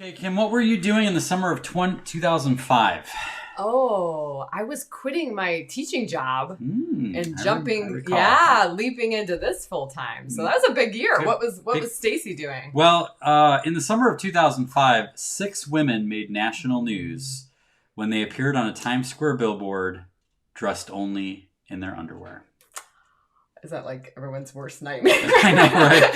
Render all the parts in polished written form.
Okay, Kim, what were you doing in the summer of 2005? Oh, I was quitting my teaching job and leaping into this full time. So that was a big year. What was Stacy doing? Well, in the summer of 2005, 6 women made national news when they appeared on a Times Square billboard dressed only in their underwear. Is that like everyone's worst nightmare? I know, right?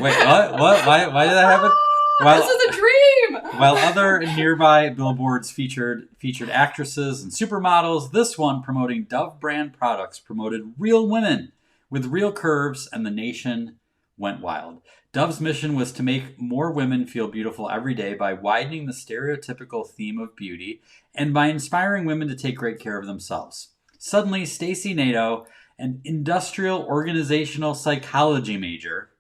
Wait, what? Why did that happen? This was a dream! While other nearby billboards featured actresses and supermodels, this one, promoting Dove brand products, promoted real women with real curves, and the nation went wild. Dove's mission was to make more women feel beautiful every day by widening the stereotypical theme of beauty and by inspiring women to take great care of themselves. Suddenly, Stacy Nadeau, an industrial organizational psychology major...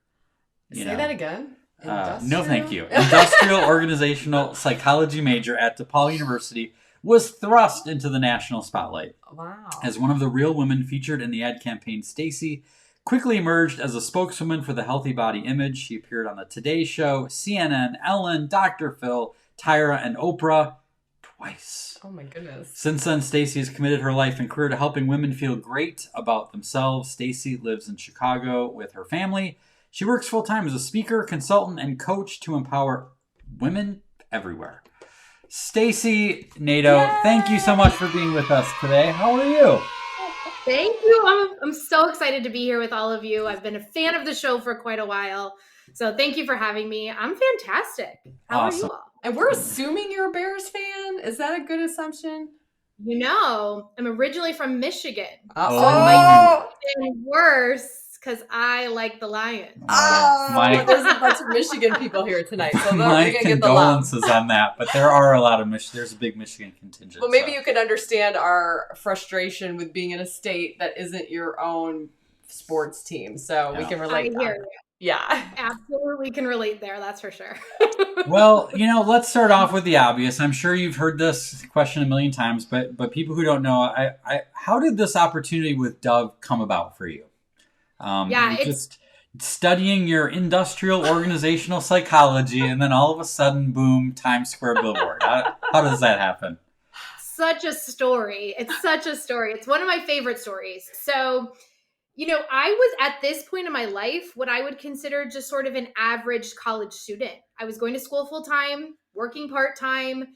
Say that again? No, thank you. Industrial organizational psychology major at DePaul University was thrust into the national spotlight. Wow. As one of the real women featured in the ad campaign, Stacy quickly emerged as a spokeswoman for the healthy body image. She appeared on the Today Show, CNN, Ellen, Dr. Phil, Tyra, and Oprah twice. Oh my goodness. Since then, Stacy has committed her life and career to helping women feel great about themselves. Stacy lives in Chicago with her family. She works full-time as a speaker, consultant, and coach to empower women everywhere. Stacy Nadeau, thank you so much for being with us today. How are you? Thank you. I'm so excited to be here with all of you. I've been a fan of the show for quite a while. So thank you for having me. I'm fantastic. How are you all? And we're assuming you're a Bears fan. Is that a good assumption? You know, I'm originally from Michigan. So it Oh! might be worse. Because I like the Lions. There's a bunch of Michigan people here tonight, so my we can get the love. condolences on that, but there are a lot of there's a big Michigan contingent. Well, maybe you could understand our frustration with being in a state that isn't your own sports team, so we can relate. I hear you. Yeah, absolutely can relate there. That's for sure. Well, let's start off with the obvious. I'm sure you've heard this question a million times, but people who don't know, how did this opportunity with Dove come about for you? It's just studying your industrial organizational psychology, and then all of a sudden, boom, Times Square billboard. How does that happen? Such a story. It's such a story. It's one of my favorite stories. So, I was at this point in my life what I would consider just sort of an average college student. I was going to school full time, working part time.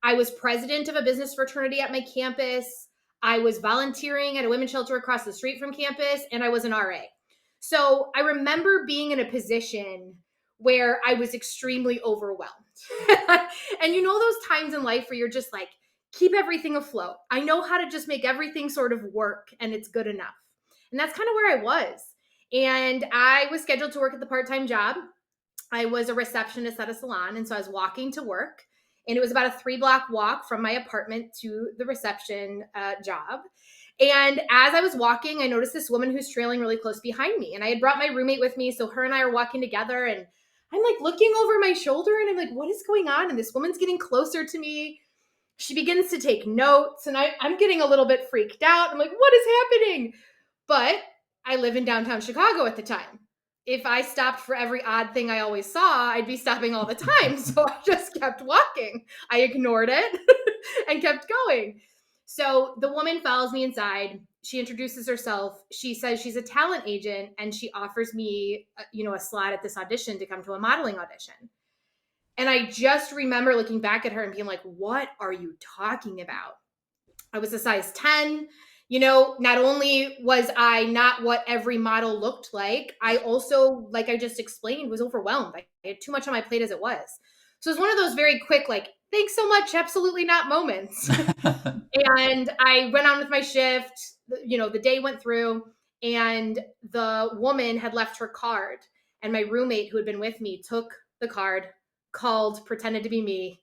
I was president of a business fraternity at my campus. I was volunteering at a women's shelter across the street from campus, and I was an RA. So I remember being in a position where I was extremely overwhelmed. And those times in life where you're just like, keep everything afloat. I know how to just make everything sort of work, and it's good enough. And that's kind of where I was. And I was scheduled to work at the part-time job. I was a receptionist at a salon, and so I was walking to work. And it was about a 3-block walk from my apartment to the reception job. And as I was walking, I noticed this woman who's trailing really close behind me. And I had brought my roommate with me. So her and I are walking together. And I'm like looking over my shoulder. And I'm like, what is going on? And this woman's getting closer to me. She begins to take notes. And I'm getting a little bit freaked out. I'm like, what is happening? But I live in downtown Chicago at the time. If I stopped for every odd thing I always saw, I'd be stopping all the time. So I just kept walking. I ignored it and kept going. So the woman follows me inside. She introduces herself. She says she's a talent agent, and she offers me, a slot at this audition to come to a modeling audition. And I just remember looking back at her and being like, what are you talking about? I was a size 10. Not only was I not what every model looked like, I also, like I just explained, was overwhelmed. I had too much on my plate as it was. So it was one of those very quick, like, thanks so much, absolutely not moments. And I went on with my shift. The day went through, and the woman had left her card. And my roommate who had been with me took the card, called, pretended to be me,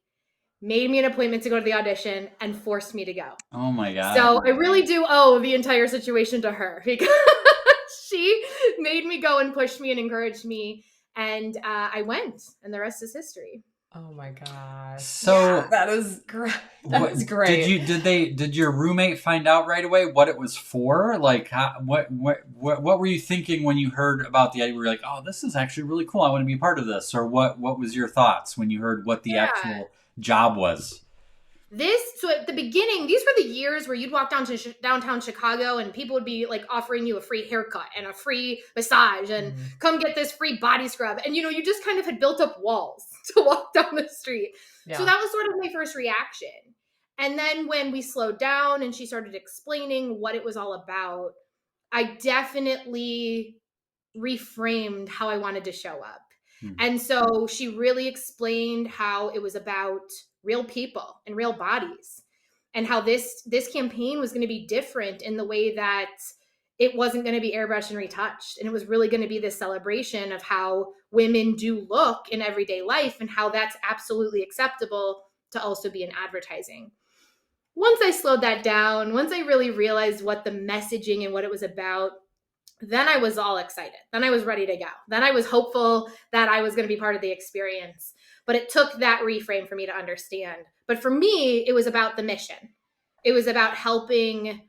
made me an appointment to go to the audition, and forced me to go. Oh my God. So I really do owe the entire situation to her, because she made me go and pushed me and encouraged me. And I went, and the rest is history. Oh my gosh. So that is great. That was great. Did your roommate find out right away what it was for? Like, what were you thinking when you heard about the idea? Were you like, oh, this is actually really cool. I want to be a part of this. Or what was your thoughts when you heard what the actual job was? So at the beginning, these were the years where you'd walk down to downtown Chicago and people would be like offering you a free haircut and a free massage and come get this free body scrub. And, you just kind of had built up walls to walk down the street. Yeah. So that was sort of my first reaction. And then when we slowed down and she started explaining what it was all about, I definitely reframed how I wanted to show up. And so she really explained how it was about real people and real bodies, and how this campaign was going to be different in the way that it wasn't going to be airbrushed and retouched. And it was really going to be this celebration of how women do look in everyday life and how that's absolutely acceptable to also be in advertising. Once I slowed that down, once I really realized what the messaging and what it was about, then I was all excited. Then I was ready to go. Then I was hopeful that I was going to be part of the experience. But it took that reframe for me to understand. But for me, it was about the mission. It was about helping,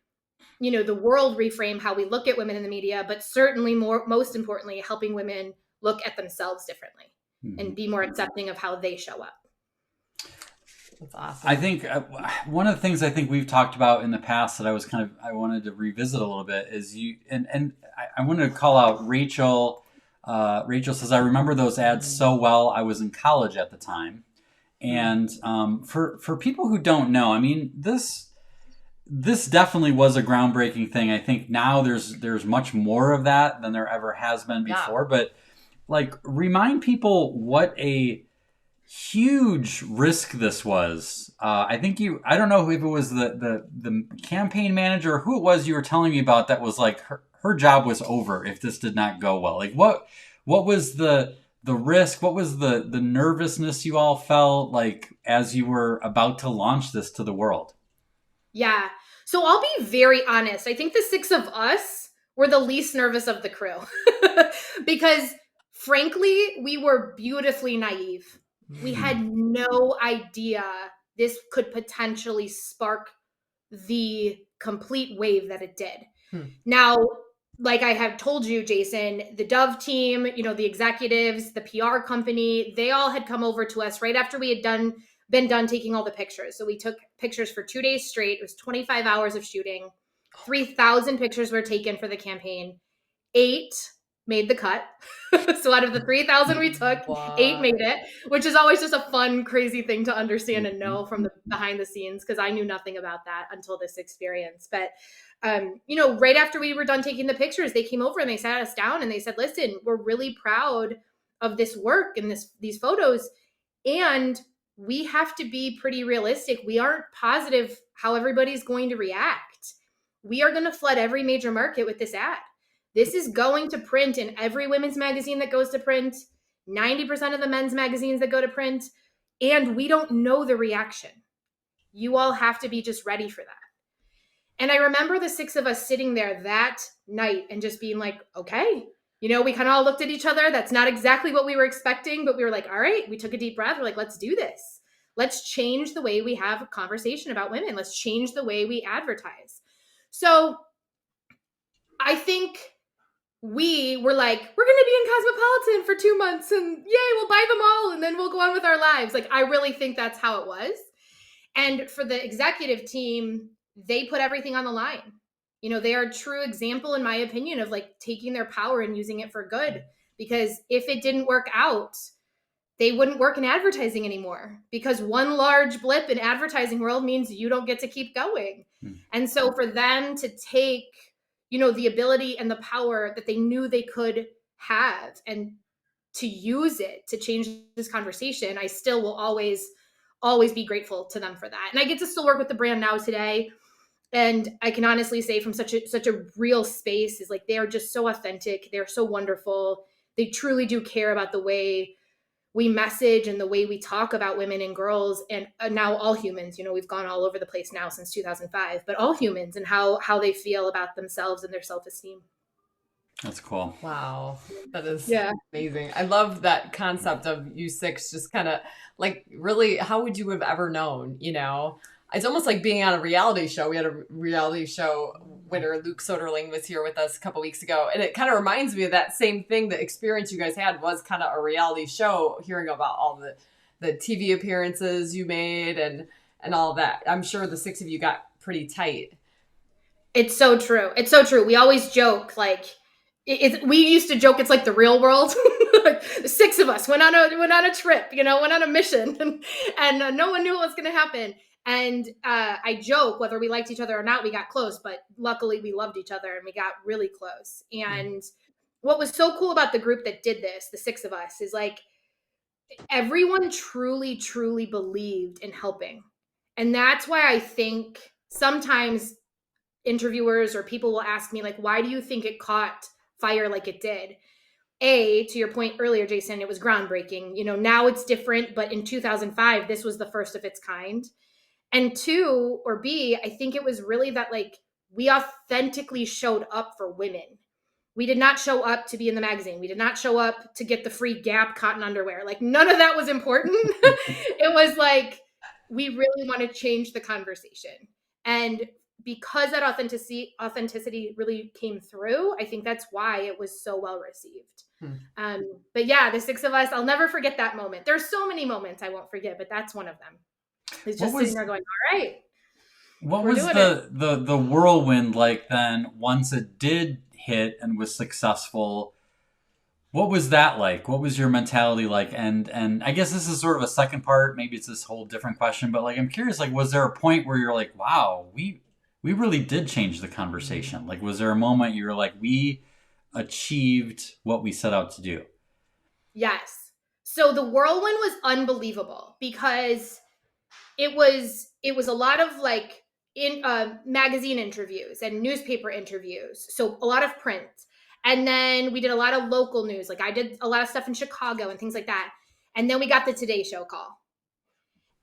the world reframe how we look at women in the media, but certainly most importantly, helping women look at themselves differently and be more accepting of how they show up. That's awesome. I think one of the things I think we've talked about in the past that I wanted to revisit a little bit is I wanted to call out Rachel. Rachel says, I remember those ads so well. I was in college at the time. And for people who don't know, I mean, this definitely was a groundbreaking thing. I think now there's much more of that than there ever has been before. Yeah. But like, remind people what a huge risk this was. I don't know if it was the campaign manager or who it was you were telling me about that was like her job was over if this did not go well. Like what was the risk? What was the nervousness you all felt like as you were about to launch this to the world? Yeah. So I'll be very honest. I think the 6 of us were the least nervous of the crew because frankly, we were beautifully naive. We had no idea this could potentially spark the complete wave that it did. Now, like I have told you, Jason, the Dove team, the executives, the PR company, they all had come over to us right after we had been done taking all the pictures. So we took pictures for 2 days straight. It was 25 hours of shooting. 3,000 pictures were taken for the campaign. 8 made the cut. So out of the 3,000 we took, 8 made it, which is always just a fun, crazy thing to understand and know from the behind the scenes, because I knew nothing about that until this experience. But, right after we were done taking the pictures, they came over and they sat us down and they said, listen, we're really proud of this work and these photos. And we have to be pretty realistic. We aren't positive how everybody's going to react. We are going to flood every major market with this ad. This is going to print in every women's magazine that goes to print, 90% of the men's magazines that go to print, and we don't know the reaction. You all have to be just ready for that. And I remember the 6 of us sitting there that night and just being like, okay, we kind of all looked at each other. That's not exactly what we were expecting, but we were like, all right, we took a deep breath. We're like, let's do this. Let's change the way we have a conversation about women. Let's change the way we advertise. So I think we were like, we're going to be in Cosmopolitan for 2 months and yay, we'll buy them all and then we'll go on with our lives. Like, I really think that's how it was. And for the executive team, they put everything on the line. They are a true example, in my opinion, of like taking their power and using it for good. Because if it didn't work out, they wouldn't work in advertising anymore, because one large blip in advertising world means you don't get to keep going. And so for them to take the ability and the power that they knew they could have and to use it to change this conversation, I still will always be grateful to them for that. And I get to still work with the brand now today. And I can honestly say from such a real space is like, they are just so authentic. They're so wonderful. They truly do care about the way we message and the way we talk about women and girls and now all humans. We've gone all over the place now since 2005, but all humans and how they feel about themselves and their self-esteem. That's cool. Wow. That is amazing. I love that concept of you six just kind of like really, how would you have ever known, you know? It's almost like being on a reality show. We had a reality show winner, Luke Soderling, was here with us a couple weeks ago. And it kind of reminds me of that same thing. The experience you guys had was kind of a reality show, hearing about all the TV appearances you made and all that. I'm sure the six of you got pretty tight. It's so true. It's so true. We always joke, like, we used to joke it's like the real world. Like, the six of us went on a trip, went on a mission, and no one knew what was going to happen. And I joke, whether we liked each other or not, we got close, but luckily we loved each other and we got really close. And what was so cool about the group that did this, the six of us, is like everyone truly, truly believed in helping. And that's why I think sometimes interviewers or people will ask me, like, why do you think it caught fire like it did? To your point earlier, Jason, it was groundbreaking. Now it's different, but in 2005, this was the first of its kind. And two, or B, I think it was really that, like, we authentically showed up for women. We did not show up to be in the magazine. We did not show up to get the free Gap cotton underwear. Like, none of that was important. It was like, we really want to change the conversation. And because that authenticity really came through, I think that's why it was so well received. But yeah, the six of us, I'll never forget that moment. There's so many moments I won't forget, but that's one of them. It's just sitting there going, all right. What was the whirlwind like then once it did hit and was successful? What was that like? What was your mentality like? And I guess this is sort of a second part. Maybe it's this whole different question, but like, I'm curious, like, was there a point where you're like, wow, we really did change the conversation? Like, was there a moment you were like, we achieved what we set out to do? Yes. So the whirlwind was unbelievable because it was a lot of like in magazine interviews and newspaper interviews. So a lot of print. And then we did a lot of local news. Like I did a lot of stuff in Chicago and things like that. And then we got the Today Show call.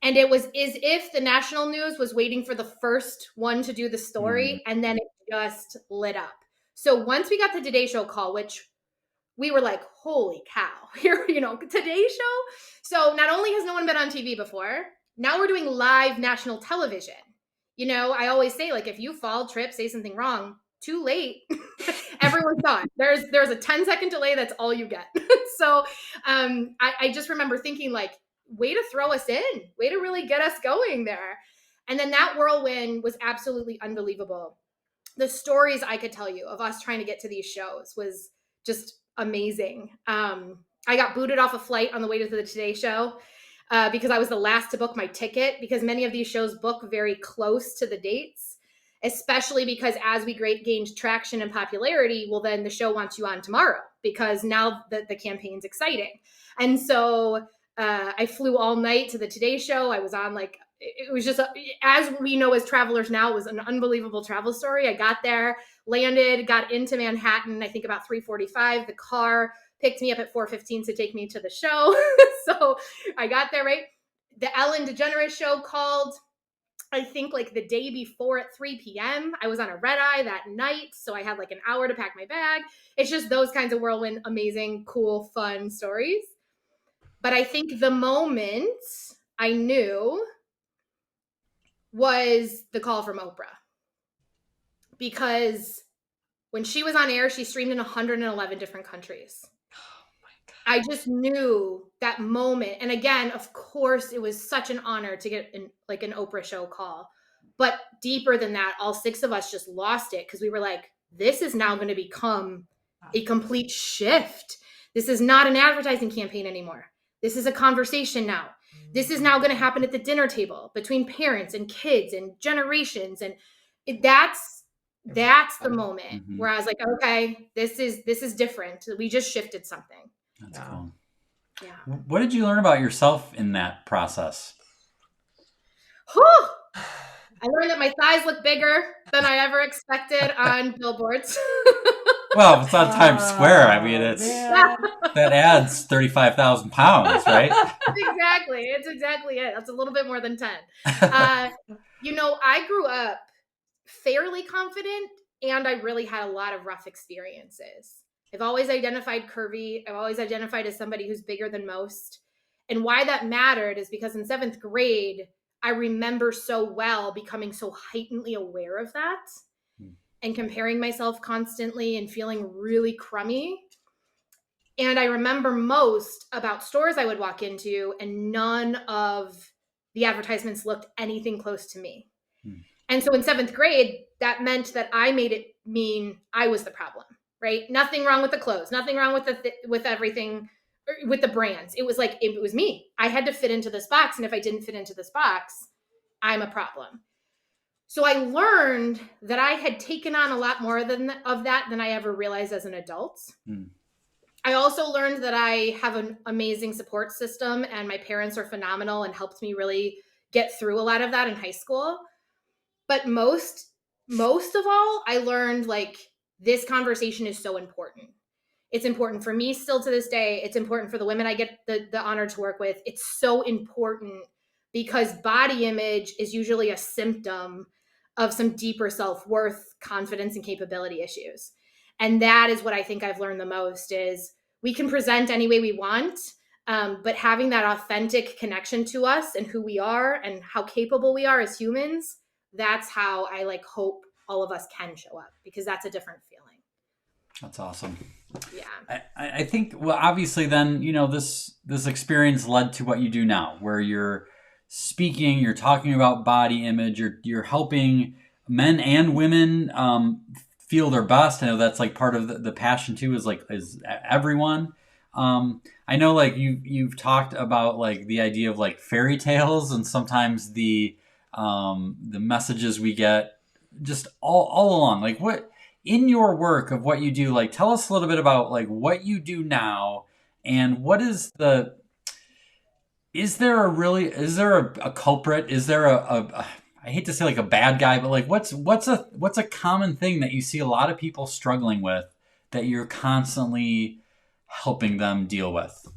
And it was as if the national news was waiting for the first one to do the story. And then it just lit up. So once we got the Today Show call, which we were like, holy cow, here, Today Show. So not only has no one been on TV before, now we're doing live national television. I always say, like, if you fall, trip, say something wrong, too late. Everyone saw it. There's a 10-second delay. That's all you get. So I just remember thinking, like, way to throw us in, way to really get us going there. And then that whirlwind was absolutely unbelievable. The stories I could tell you of us trying to get to these shows was just amazing. I got booted off a flight on the way to the Today Show because I was the last to book my ticket, because many of these shows book very close to the dates, especially because as we gained traction and popularity, well, then the show wants you on tomorrow because now the campaign's exciting. And so I flew all night to the Today Show. I was on it was just, as we know as travelers now, it was an unbelievable travel story. I got there, landed, got into Manhattan, I think about 3:45. The car picked me up at 4:15 to take me to the show. So I got there, right? The Ellen DeGeneres show called, I think, like the day before at 3 p.m. I was on a red eye that night, so I had like an hour to pack my bag. It's just those kinds of whirlwind, amazing, cool, fun stories. But I think the moment I knew was the call from Oprah. Because when she was on air, she streamed in 111 different countries. I just knew that moment. And again, of course, it was such an honor to get an Oprah show call. But deeper than that, all six of us just lost it because we were like, this is now going to become a complete shift. This is not an advertising campaign anymore. This is a conversation now. This is now going to happen at the dinner table between parents and kids and generations. And that's the moment where I was like, okay, this is different. We just shifted something. That's cool. Yeah. What did you learn about yourself in that process? Whew. I learned that my thighs look bigger than I ever expected on billboards. Well, it's on Times Square. I mean, that adds 35,000 pounds, right? Exactly. It's exactly it. That's a little bit more than 10. I grew up fairly confident, and I really had a lot of rough experiences. I've always identified curvy. I've always identified as somebody who's bigger than most. And why that mattered is because in 7th grade, I remember so well becoming so heightenedly aware of that and comparing myself constantly and feeling really crummy. And I remember most about stores I would walk into, and none of the advertisements looked anything close to me. And so in 7th grade, that meant that I made it mean I was the problem, right? Nothing wrong with the clothes, nothing wrong with with everything, with the brands. It was like, it was me. I had to fit into this box. And if I didn't fit into this box, I'm a problem. So I learned that I had taken on a lot more of that than I ever realized as an adult. I also learned that I have an amazing support system, and my parents are phenomenal and helped me really get through a lot of that in high school. But most of all, I learned like this conversation is so important. It's important for me still to this day. It's important for the women I get the honor to work with. It's so important because body image is usually a symptom of some deeper self-worth, confidence, and capability issues. And that is what I think I've learned the most is we can present any way we want, but having that authentic connection to us and who we are and how capable we are as humans, that's how I like hope all of us can show up, because that's a different feeling. That's awesome. Yeah. I think, well, obviously then, you know, this experience led to what you do now, where you're speaking, you're talking about body image, you're helping men and women feel their best. I know that's like part of the passion too, is everyone. I know like you've talked about like the idea of like fairy tales, and sometimes the messages we get just all along, like what in your work of what you do, like tell us a little bit about like what you do now, and what is is there a culprit? Is there a I hate to say like a bad guy, but like what's a common thing that you see a lot of people struggling with that you're constantly helping them deal with?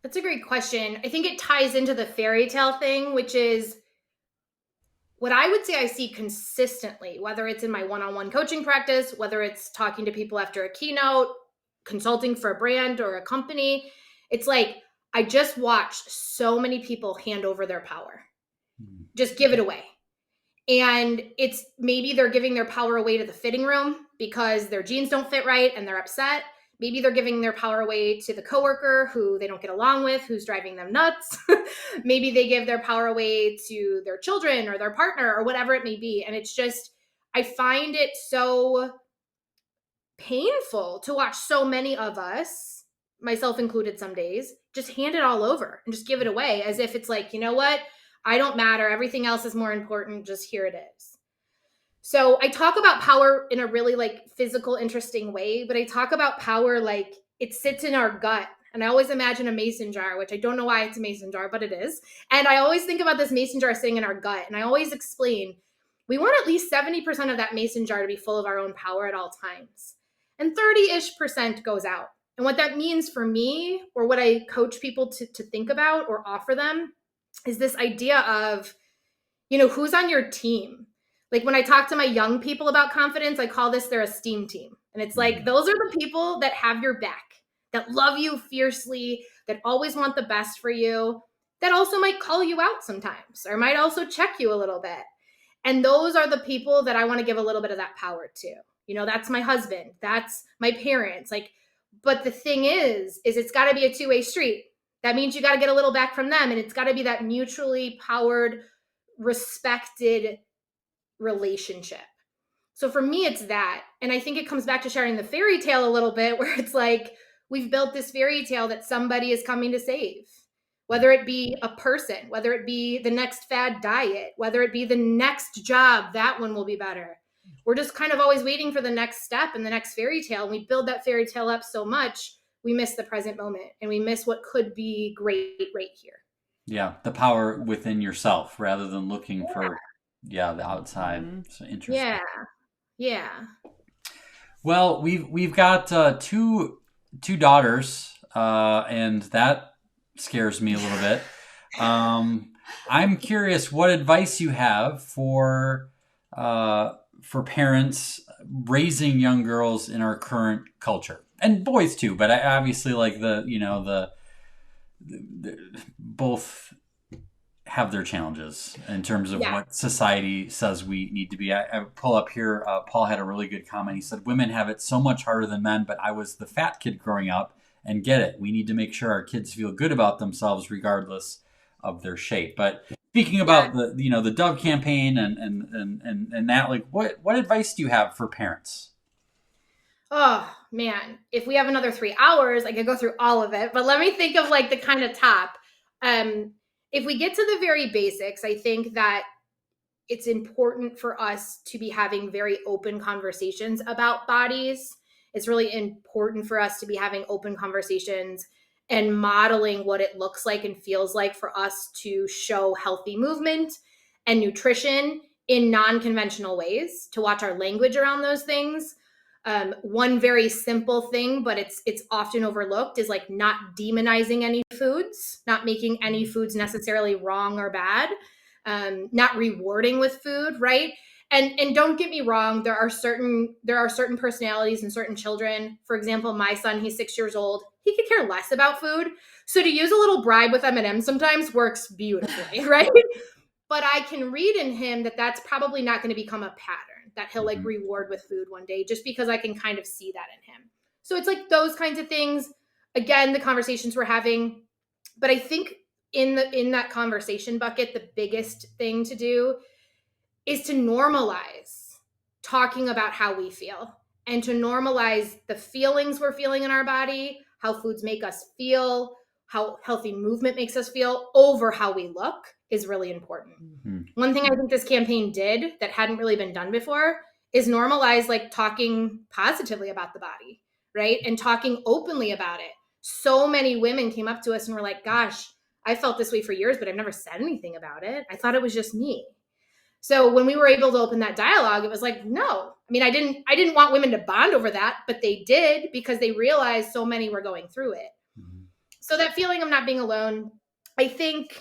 That's a great question. I think it ties into the fairy tale thing, which is what I would say I see consistently, whether it's in my one-on-one coaching practice, whether it's talking to people after a keynote, consulting for a brand or a company. It's like, I just watched so many people hand over their power. Just give it away. And it's maybe they're giving their power away to the fitting room because their jeans don't fit right and they're upset. Maybe they're giving their power away to the coworker who they don't get along with, who's driving them nuts. Maybe they give their power away to their children or their partner or whatever it may be. And it's just, I find it so painful to watch so many of us, myself included some days, just hand it all over and just give it away as if it's like, you know what? I don't matter. Everything else is more important. Just here it is. So I talk about power in a really like physical, interesting way, but I talk about power like it sits in our gut. And I always imagine a mason jar, which I don't know why it's a mason jar, but it is. And I always think about this mason jar sitting in our gut. And I always explain, we want at least 70% of that mason jar to be full of our own power at all times. And 30-ish% goes out. And what that means for me, or what I coach people to think about or offer them, is this idea of, you know, who's on your team? Like when I talk to my young people about confidence, I call this their esteem team. And it's like, those are the people that have your back, that love you fiercely, that always want the best for you, that also might call you out sometimes, or might also check you a little bit. And those are the people that I want to give a little bit of that power to. You know, that's my husband, that's my parents. Like, but the thing is it's got to be a two-way street. That means you got to get a little back from them. And it's got to be that mutually powered, respected relationship. So for me, it's that. And I think it comes back to sharing the fairy tale a little bit, where it's like, we've built this fairy tale that somebody is coming to save, whether it be a person, whether it be the next fad diet, whether it be the next job, that one will be better. We're just kind of always waiting for the next step and the next fairy tale. And we build that fairy tale up so much, we miss the present moment and we miss what could be great right here. Yeah, the power within yourself rather than looking for the outside. So interesting. Yeah. Well, we've got two daughters, and that scares me a little bit. I'm curious what advice you have for parents raising young girls in our current culture, and boys too, but I obviously like the both have their challenges in terms of what society says we need to be. I pull up here, Paul had a really good comment. He said, women have it so much harder than men, but I was the fat kid growing up and get it. We need to make sure our kids feel good about themselves regardless of their shape. But speaking about the Dove campaign and that, like what advice do you have for parents? Oh man, if we have another 3 hours, I could go through all of it, but let me think of like the kind of top. If we get to the very basics, I think that it's important for us to be having very open conversations about bodies. It's really important for us to be having open conversations and modeling what it looks like and feels like for us to show healthy movement and nutrition in non-conventional ways, to watch our language around those things. One very simple thing, but it's often overlooked, is like not demonizing any foods, not making any foods necessarily wrong or bad, not rewarding with food, right? And don't get me wrong, there are certain personalities and certain children. For example, my son, he's 6 years old. He could care less about food. So to use a little bribe with M&Ms sometimes works beautifully, right? But I can read in him that that's probably not going to become a pattern, that he'll like reward with food one day, just because I can kind of see that in him. So it's like those kinds of things. Again, the conversations we're having. But I think in that conversation bucket, the biggest thing to do is to normalize talking about how we feel, and to normalize the feelings we're feeling in our body, how foods make us feel, how healthy movement makes us feel, over how we look is really important. One thing I think this campaign did that hadn't really been done before is normalize like talking positively about the body, right? And talking openly about it. So many women came up to us and were like, gosh, I felt this way for years, but I've never said anything about it. I thought it was just me. So when we were able to open that dialogue, it was like, no, I mean, I didn't want women to bond over that, but they did, because they realized so many were going through it. So that feeling of not being alone, I think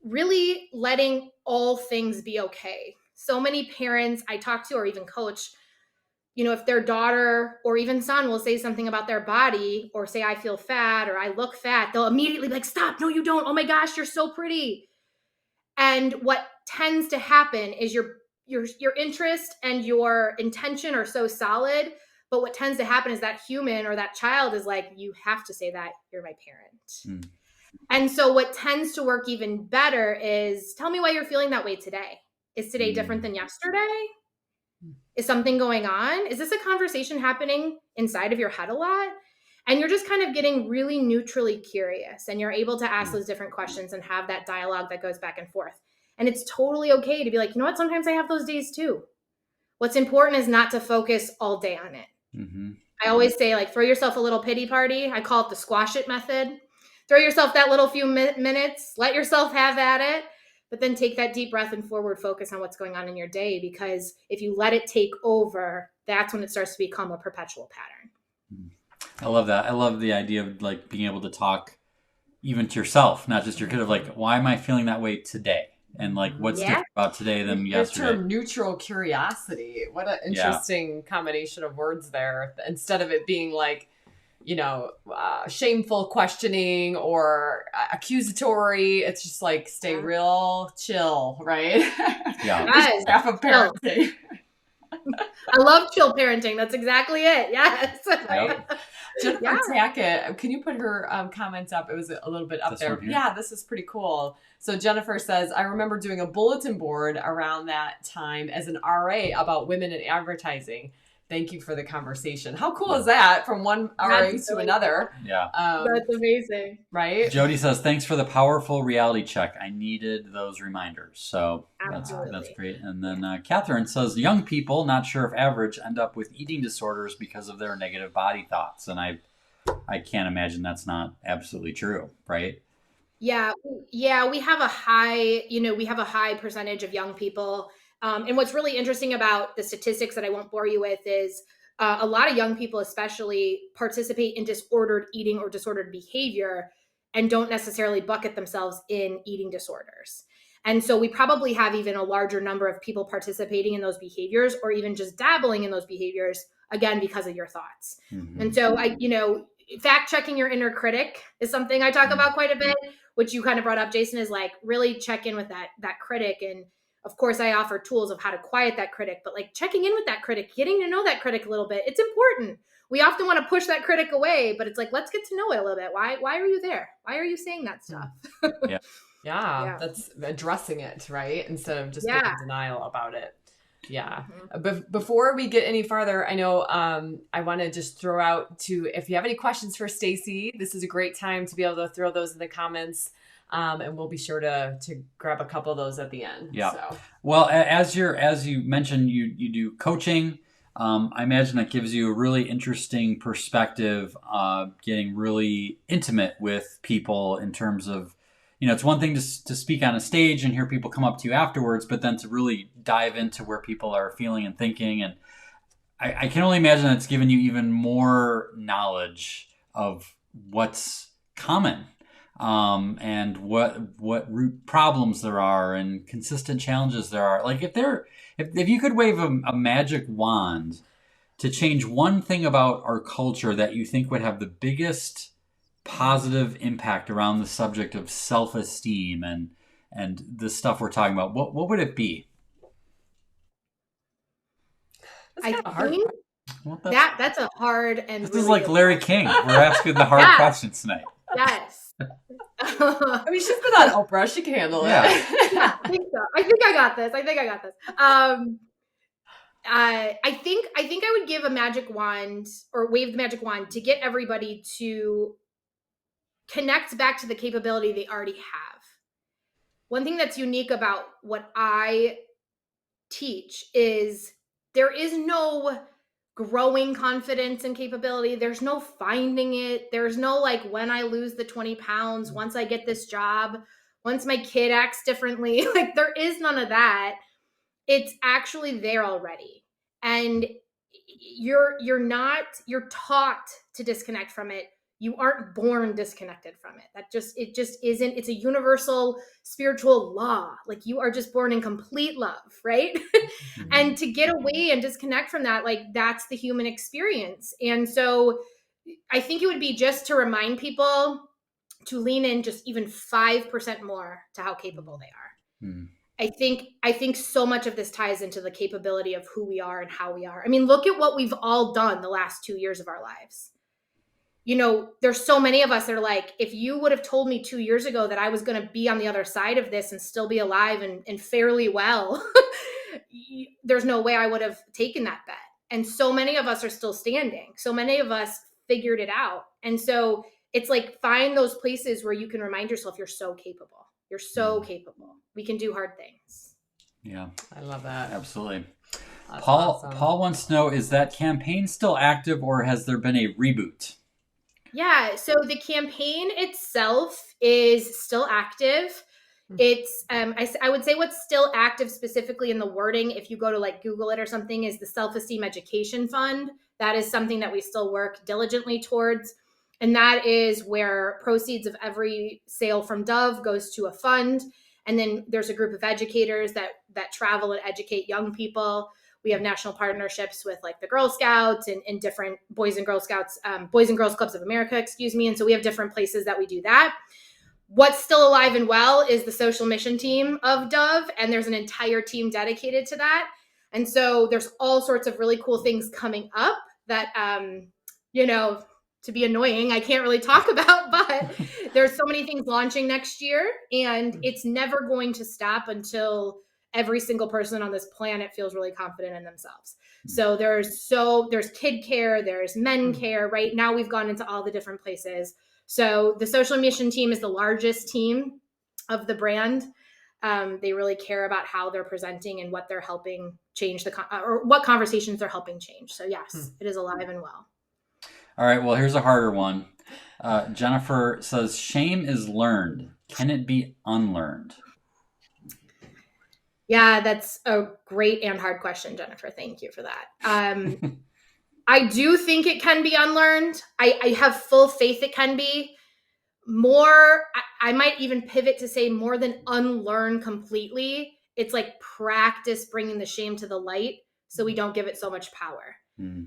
really letting all things be okay. So many parents I talk to or even coach, if their daughter or even son will say something about their body, or say, I feel fat or I look fat, they'll immediately be like, stop, no, you don't. Oh my gosh, you're so pretty. And what tends to happen is your interest and your intention are so solid, but what tends to happen is that human or that child is like, you have to say that, you're my parent. And so what tends to work even better is, tell me why you're feeling that way today. Is today different than yesterday? Is something going on? Is this a conversation happening inside of your head a lot? And you're just kind of getting really neutrally curious, and you're able to ask those different questions and have that dialogue that goes back and forth. And it's totally okay to be like, you know what? Sometimes I have those days too. What's important is not to focus all day on it. I always say, like, throw yourself a little pity party. I call it the squash it method. Throw yourself that little few minutes, let yourself have at it, but then take that deep breath and forward focus on what's going on in your day. Because if you let it take over, that's when it starts to become a perpetual pattern. I love that. I love the idea of like being able to talk even to yourself, not just your kid, of like, why am I feeling that way today? And like, what's different about today than yesterday? The term neutral curiosity. What an interesting combination of words there. Instead of it being like, shameful questioning or accusatory, it's just like, stay real, chill, right? Yeah. Yes. Half of parenting. I love chill parenting. That's exactly it. Yes. Yep. Jennifer Tackett, can you put her comments up? It was a little bit up there. Yeah, this is pretty cool. So Jennifer says, I remember doing a bulletin board around that time as an RA about women in advertising. Thank you for the conversation. How cool is that, from one RA to another? Yeah. That's amazing. Right? Jody says, thanks for the powerful reality check. I needed those reminders. So that's great. And then Catherine says, young people, not sure if average, end up with eating disorders because of their negative body thoughts. And I can't imagine that's not absolutely true, right? Yeah. We have a high percentage of young people. And what's really interesting about the statistics that I won't bore you with is a lot of young people especially participate in disordered eating or disordered behavior and don't necessarily bucket themselves in eating disorders. And so we probably have even a larger number of people participating in those behaviors or even just dabbling in those behaviors, again, because of your thoughts. And so fact checking your inner critic is something I talk about quite a bit, which you kind of brought up, Jason, is like really check in with that critic. And of course I offer tools of how to quiet that critic, but like checking in with that critic, getting to know that critic a little bit, it's important. We often want to push that critic away, but it's like, let's get to know it a little bit. Why are you there? Why are you saying that stuff? Yeah, that's addressing it, right? Instead of just being in denial about it. Yeah. Before we get any farther, I know I want to just throw out if you have any questions for Stacy, this is a great time to be able to throw those in the comments. And we'll be sure to grab a couple of those at the end. Yeah. So. Well, as you mentioned, you do coaching. I imagine that gives you a really interesting perspective, getting really intimate with people in terms of, it's one thing to speak on a stage and hear people come up to you afterwards, but then to really dive into where people are feeling and thinking. And I can only imagine that's given you even more knowledge of what's common, and what root problems there are and consistent challenges there are. Like if you could wave a magic wand to change one thing about our culture that you think would have the biggest positive impact around the subject of self-esteem and the stuff we're talking about, what would it be? That's a hard and this is like Larry King. We're asking the hard questions tonight. Yes. I mean, she's been on Oprah. She can handle it. Yeah, I think so. I think I got this. I think I would give a magic wand or wave the magic wand to get everybody to connect back to the capability they already have. One thing that's unique about what I teach is there is no growing confidence and capability. There's no finding it. There's no like when I lose the 20 pounds, once I get this job, once my kid acts differently, like there is none of that. It's actually there already. And you're taught to disconnect from it. You aren't born disconnected from it. It just isn't. It's a universal spiritual law. Like you are just born in complete love, right? Mm-hmm. And to get away and disconnect from that, like that's the human experience. And so I think it would be just to remind people to lean in just even 5% more to how capable they are. Mm. I think so much of this ties into the capability of who we are and how we are. I mean, look at what we've all done the last 2 years of our lives. There's so many of us that are like, if you would have told me 2 years ago that I was going to be on the other side of this and still be alive and fairly well, there's no way I would have taken that bet. And so many of us are still standing. So many of us figured it out. And so it's like, find those places where you can remind yourself you're so capable. You're so capable. We can do hard things. Yeah. I love that. Absolutely. That's Paul awesome. Paul wants to know, is that campaign still active or has there been a reboot? Yeah, so the campaign itself is still active. It's I would say what's still active specifically in the wording, if you go to like Google it or something, is the Self-Esteem Education Fund. That is something that we still work diligently towards. And that is where proceeds of every sale from Dove goes to a fund. And then there's a group of educators that travel and educate young people. We have national partnerships with like the Girl Scouts and different Boys and Girls Scouts, Boys and Girls Clubs of America, And so we have different places that we do that. What's still alive and well is the social mission team of Dove. And there's an entire team dedicated to that. And so there's all sorts of really cool things coming up that, to be annoying, I can't really talk about, but there's so many things launching next year and it's never going to stop until every single person on this planet feels really confident in themselves. So there's kid care, there's men care. Right now we've gone into all the different places. So the social mission team is the largest team of the brand. They really care about how they're presenting and what they're helping change or what conversations they're helping change. So yes, it is alive and well. All right. Well, here's a harder one. Jennifer says, shame is learned. Can it be unlearned? Yeah, that's a great and hard question, Jennifer. Thank you for that. I do think it can be unlearned. I have full faith it can be. more, I might even pivot to say more than unlearn completely. It's like practice bringing the shame to the light so we don't give it so much power.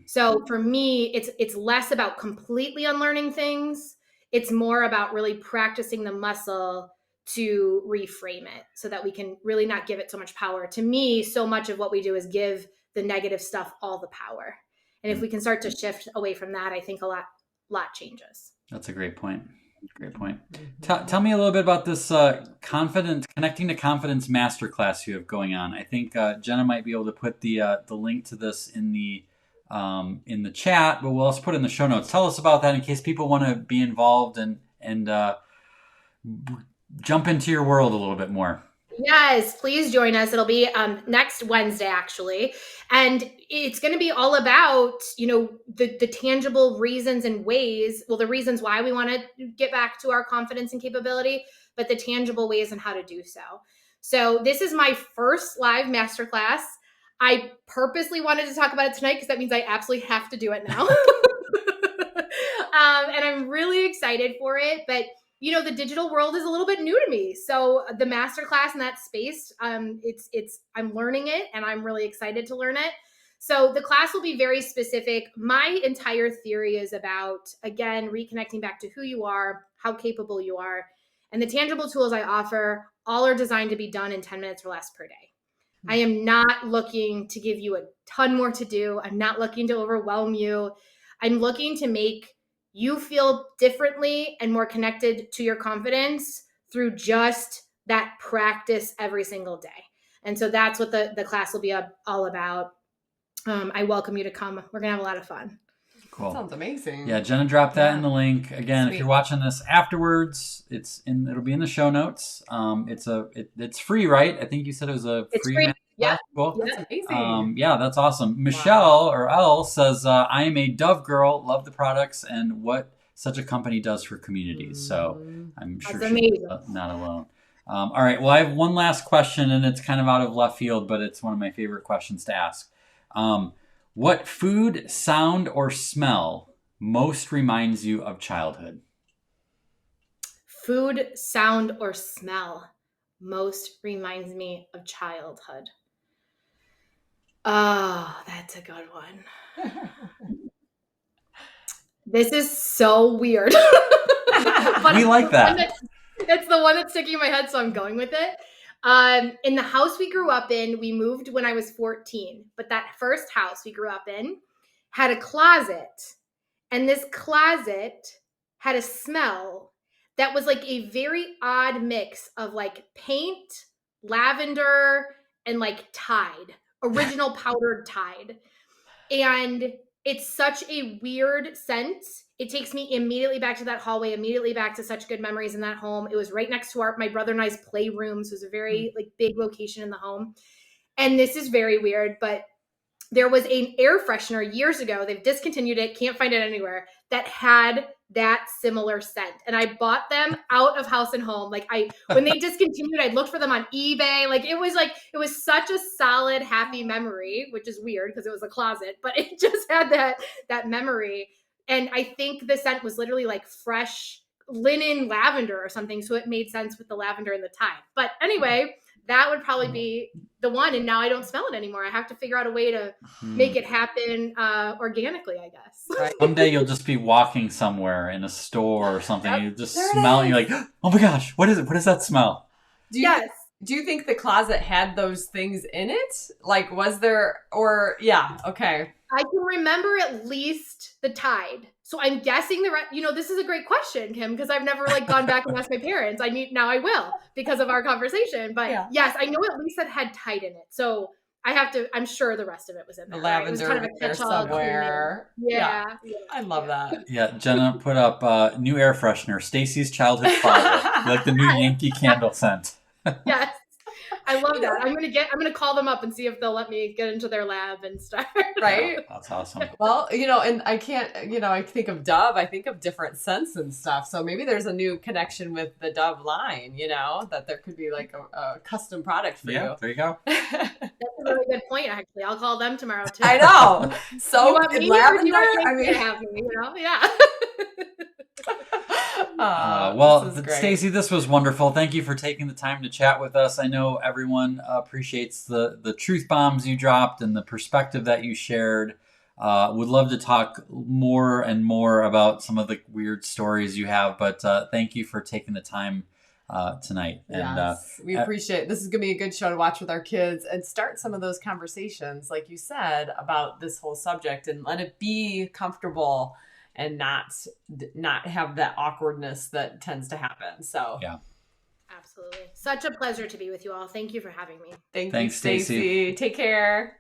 So for me, it's less about completely unlearning things. It's more about really practicing the muscle to reframe it so that we can really not give it so much power. To me, so much of what we do is give the negative stuff all the power. And if we can start to shift away from that, I think a lot changes. That's a great point. Great point. Tell me a little bit about this connecting to confidence masterclass you have going on. I think Jenna might be able to put the link to this in the chat, but we'll also put it in the show notes. Tell us about that in case people want to be involved and jump into your world a little bit more. Yes, please join us. It'll be next Wednesday, actually. And it's going to be all about, the tangible reasons and ways, the reasons why we want to get back to our confidence and capability, but the tangible ways and how to do so. So this is my first live masterclass. I purposely wanted to talk about it tonight because that means I absolutely have to do it now. And I'm really excited for it. But the digital world is a little bit new to me. So the masterclass in that space, I'm learning it and I'm really excited to learn it. So the class will be very specific. My entire theory is about, again, reconnecting back to who you are, how capable you are, and the tangible tools I offer all are designed to be done in 10 minutes or less per day. I am not looking to give you a ton more to do. I'm not looking to overwhelm you. I'm looking to make you feel differently and more connected to your confidence through just that practice every single day. And so that's what the class will be all about. I welcome you to come. We're going to have a lot of fun. Cool. That sounds amazing. Yeah, Jenna dropped that in the link. Again, Sweet. If you're watching this afterwards, it'll be in the show notes. It's free, right? I think you said it was a free. Yeah. Cool. That's amazing. Yeah, that's awesome. Michelle or Elle says, I am a Dove girl, love the products and what such a company does for communities. So I'm sure she's not alone. All right. Well, I have one last question and it's kind of out of left field, but it's one of my favorite questions to ask. What food, sound, or smell most reminds you of childhood? Food, sound, or smell most reminds me of childhood. Oh, that's a good one. This is so weird. But We like that. It's the one that's sticking in my head, so I'm going with it. In the house we grew up in, we moved when I was 14. But that first house we grew up in had a closet. And this closet had a smell that was like a very odd mix of like paint, lavender, and like Tide, original powdered Tide. And it's such a weird scent. It takes me immediately back to that hallway, immediately back to such good memories in that home. It was right next to my brother and I's playroom. So it was a very like big location in the home. And this is very weird, but there was an air freshener years ago. They've discontinued it. Can't find it anywhere that had that similar scent. And I bought them out of House and Home. When they discontinued, I looked for them on eBay. It was such a solid, happy memory, which is weird because it was a closet, but it just had that memory. And I think the scent was literally like fresh linen lavender or something. So it made sense with the lavender and the Tide. But anyway, that would probably be the one. And now I don't smell it anymore. I have to figure out a way to make it happen organically, I guess. Right. Someday you'll just be walking somewhere in a store or something. You just smell it. You're like, oh my gosh, what is it? What does that smell? Do you think the closet had those things in it? Like, was there, or, yeah, okay. I can remember at least the Tide. So I'm guessing this is a great question, Kim, because I've never gone back and asked my parents. Now I will because of our conversation. But yes, I know at least that had Tide in it. So I'm sure the rest of it was in there. The lavender, right? It was kind of a catch-all somewhere. Yeah. I love that. Yeah, Jenna put up new air freshener, Stacy's childhood closet, like the new Yankee candle scent. Yes. I love that. I'm gonna call them up and see if they'll let me get into their lab and start. Right? That's awesome. Well, and I can't, I think of Dove, I think of different scents and stuff. So maybe there's a new connection with the Dove line, that there could be like a custom product for you. Yeah, there you go. That's a really good point, actually. I'll call them tomorrow too. I know. So lavender, I mean, have me, yeah. Well, Stacy, this was wonderful. Thank you for taking the time to chat with us. I know everyone appreciates the truth bombs you dropped and the perspective that you shared. Would love to talk more and more about some of the weird stories you have, but thank you for taking the time tonight. And we appreciate it. This is going to be a good show to watch with our kids and start some of those conversations, like you said, about this whole subject, and let it be comfortable and not have that awkwardness that tends to happen. So yeah, absolutely. Such a pleasure to be with you all. Thank you for having me. Thanks, Stacy. Take care.